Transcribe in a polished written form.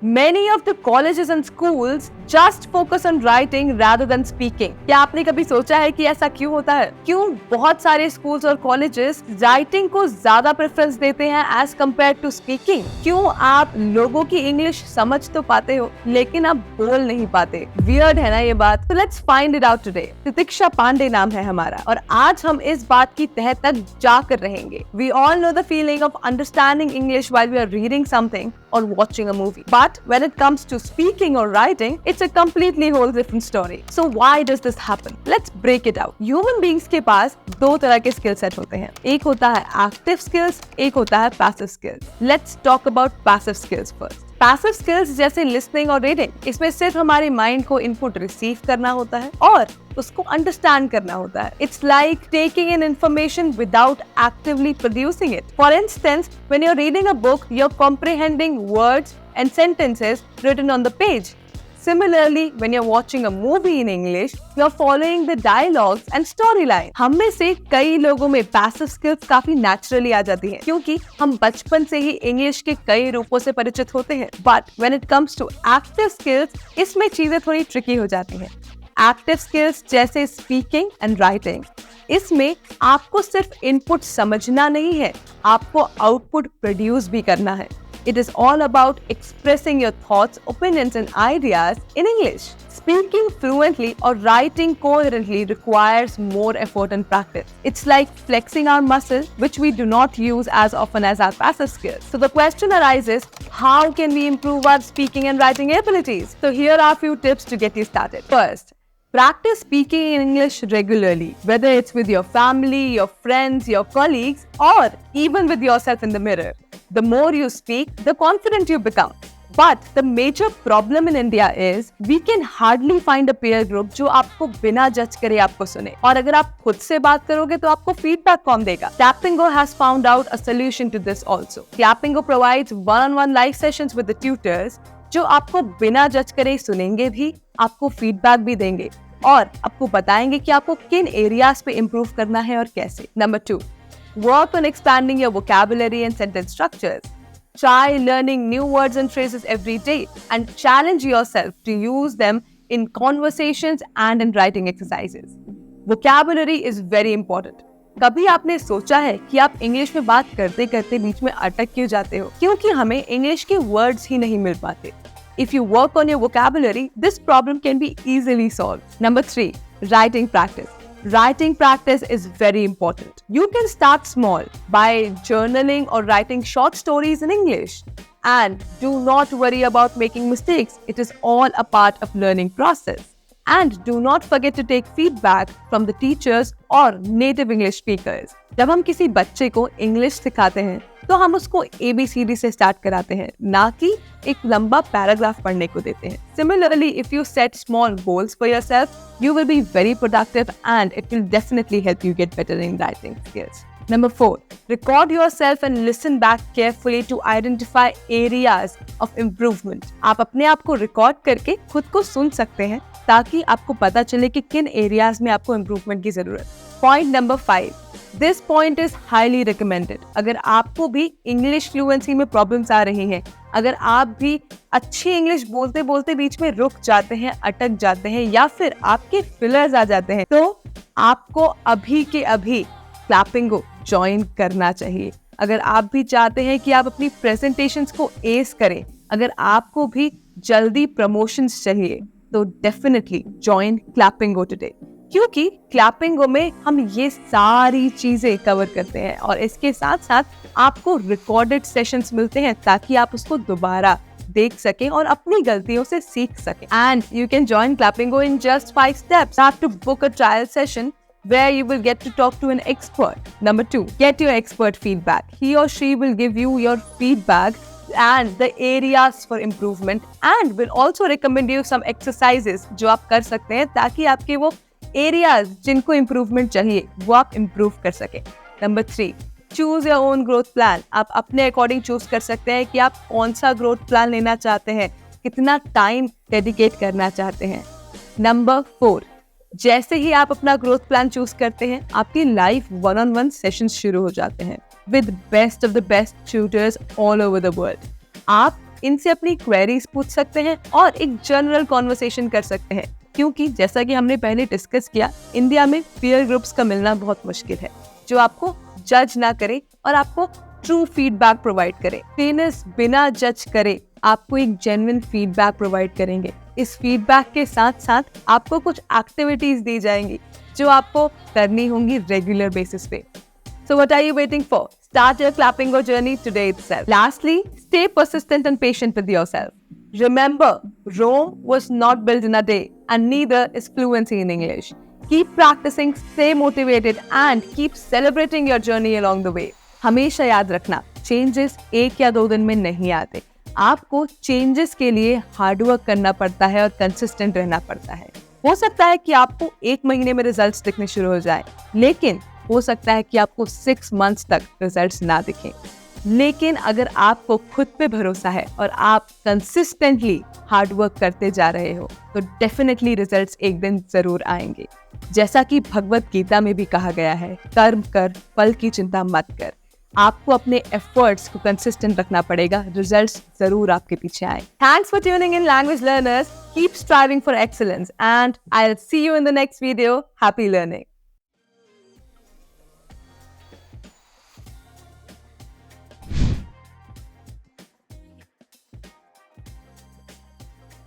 Many of the colleges and schools just focus on writing rather than speaking. क्या आपने कभी सोचा है कि ऐसा क्यों होता है? क्यों बहुत सारे schools और colleges writing को ज्यादा प्रेफरेंस देते हैं as compared to speaking? क्यों आप लोगों की इंग्लिश समझ तो पाते हो लेकिन आप बोल नहीं पाते? Weird है ना ये बात? So let's find it out today. तितिक्षा पांडे नाम है हमारा और आज हम इस बात की तह तक जाकर रहेंगे. We all know the feeling of understanding English while we are reading something or watching a movie. But when it comes to speaking or writing, it's a completely whole different story. So why does this happen? Let's break it out. Human beings के पास दो तरह के skill set होते हैं. एक होता है active skills, एक होता है passive skills. Let's talk about passive skills first. Passive skills जैसे लिसनिंग और रीडिंग, इसमें सिर्फ हमारे माइंड को इनपुट रिसीव करना होता है और उसको अंडरस्टैंड करना होता है. It's like taking in information without actively producing it. For instance, when you are reading a book, you are comprehending words and sentences written on the page. Similarly, when you're watching a movie in English, you're following the dialogues and storyline. हम में से कई लोगों में passive skills काफी naturally आ जाती हैं क्योंकि हम बचपन से ही इंग्लिश के कई रूपों से परिचित होते हैं. But when it comes to active skills, इसमें चीजें थोड़ी tricky हो जाती हैं. Active skills जैसे speaking and writing, इसमें आपको सिर्फ इनपुट समझना नहीं है, आपको आउटपुट प्रोड्यूस भी करना है. It is all about expressing your thoughts, opinions and ideas in English. Speaking fluently or writing coherently requires more effort and practice. It's like flexing our muscle, which we do not use as often as our passive skills. So the question arises, how can we improve our speaking and writing abilities? So here are a few tips to get you started. First, practice speaking in English regularly, whether it's with your family, your friends, your colleagues, or even with yourself in the mirror. The more you speak, the confident you become. But the major problem in India is we can hardly find a peer group जो आपको बिना जज करे आपको सुने. और अगर आप खुद से बात करोगे तो आपको feedback कौन देगा? Clappingo has found out a solution to this also. Clappingo provides one-on-one live sessions with the tutors जो आपको बिना जज करे सुनेंगे भी, आपको feedback भी देंगे और आपको बताएंगे कि आपको किन एरियाज पे इम्प्रूव करना है और कैसे. Number 2, work on expanding your vocabulary and sentence structures. Try learning new words and phrases every day and challenge yourself to use them in conversations and in writing exercises. Vocabulary is very important. कभी आपने सोचा है कि आप English में बात करते करते बीच में अटक क्यों जाते हो? क्योंकि हमें इंग्लिश के वर्ड्स ही नहीं मिल पाते. If you work on your vocabulary, this problem can be easily solved. Number 3, writing practice. Writing practice is very important. You can start small by journaling or writing short stories in English. And do not worry about making mistakes. It is all a part of learning process. And do not forget to take feedback from the teachers or native English speakers. जब हम किसी बच्चे को English सिखाते हैं तो हम उसको ABCD से स्टार्ट कराते हैं, ना कि एक लंबा पैराग्राफ पढ़ने को देते हैं. Similarly, if you set small goals for yourself, you will be very productive and it will definitely help you get better in writing skills. Number 4, record yourself and listen back carefully to identify areas of improvement. आप अपने आप को record करके खुद को सुन सकते हैं ताकि आपको पता चले कि किन एरियाज में आपको इम्प्रूवमेंट की जरूरत. Point number 5, this point is highly recommended. अगर आपको भी इंग्लिश फ्लुएंसी में प्रॉब्लम्स आ रही हैं, अगर आप भी अच्छी इंग्लिश बोलते बोलते बीच में रुक जाते हैं, अटक जाते हैं या फिर आपके फिलर्स आ जाते हैं, तो आपको अभी के अभी क्लैपिंगो ज्वाइन करना चाहिए. अगर आप भी चाहते हैं कि आप अपनी प्रेजेंटेशंस को एस करें, अगर आपको भी जल्दी प्रमोशंस चाहिए, तो डेफिनेटली ज्वाइन क्लैपिंगो टुडे. क्योंकि क्लैपिंगो में हम ये सारी चीजें कवर करते हैं और इसके साथ साथ आपको रिकॉर्डेड सेशंस मिलते हैं ताकि आप उसको दोबारा देख सकें और अपनी गलतियों से सीख सकें. एंड यू कैन जॉइन क्लैपिंगो in just 5 steps. You have to book a trial session where you will get to talk to an expert. Number 2, get your expert feedback. He or she will give you your feedback and the areas for improvement and will also recommend you some exercises जो आप कर सकते हैं ताकि आपके वो areas जिनको improvement चाहिए वो आप improve कर सकें. Number 3, choose your own growth plan. आप अपने according choose कर सकते हैं कि आप कौन सा growth plan लेना चाहते हैं, कितना time dedicate करना चाहते हैं. Number 4, जैसे ही आप अपना ग्रोथ प्लान चूज करते हैं, आपकी लाइव 1-on-1 सेशंस शुरू हो जाते हैं with best of the best tutors all over the world. आप इनसे अपनी क्वेरीज पूछ सकते हैं और एक जनरल कॉन्वर्सेशन कर सकते हैं, क्योंकि जैसा कि हमने पहले डिस्कस किया, इंडिया में पीयर ग्रुप्स का मिलना बहुत मुश्किल है जो आपको जज ना करे और आपको ट्रू फीडबैक प्रोवाइड करे। ट्रेनर्स बिना जज करे आपको एक जेन्युइन फीडबैक प्रोवाइड करेंगे। इस फीडबैक के साथ साथ आपको कुछ एक्टिविटीज दी जाएंगी जो आपको करनी होंगी रेगुलर बेसिस पे। So what are you waiting for? Start your clapping go journey today itself. Lastly, stay persistent and patient with yourself. Remember, Rome was not built in a day, and neither is fluency in English. Keep practicing, stay motivated, and keep celebrating your journey along the way. हमेशा याद रखना, changes एक या 2 दिन में नहीं आते। आपको changes के लिए hard work करना पड़ता है और consistent रहना पड़ता है। हो सकता है कि आपको 1 महीने में रिजल्ट्स दिखने शुरू हो जाए, लेकिन हो सकता है कि आपको 6 मंथ्स तक रिजल्ट्स ना दिखें। लेकिन अगर आपको खुद पे भरोसा है और आप कंसिस्टेंटली हार्ड वर्क करते जा रहे हो तो डेफिनेटली रिजल्ट्स एक दिन जरूर आएंगे। जैसा कि भगवत गीता में भी कहा गया है, कर्म कर, फल की चिंता मत कर। आपको अपने एफर्ट्स को कंसिस्टेंट रखना पड़ेगा, रिजल्ट्स जरूर आपके पीछे आए। Thanks for tuning in language learners, keep striving for excellence and I will see you in the next video. Happy learning.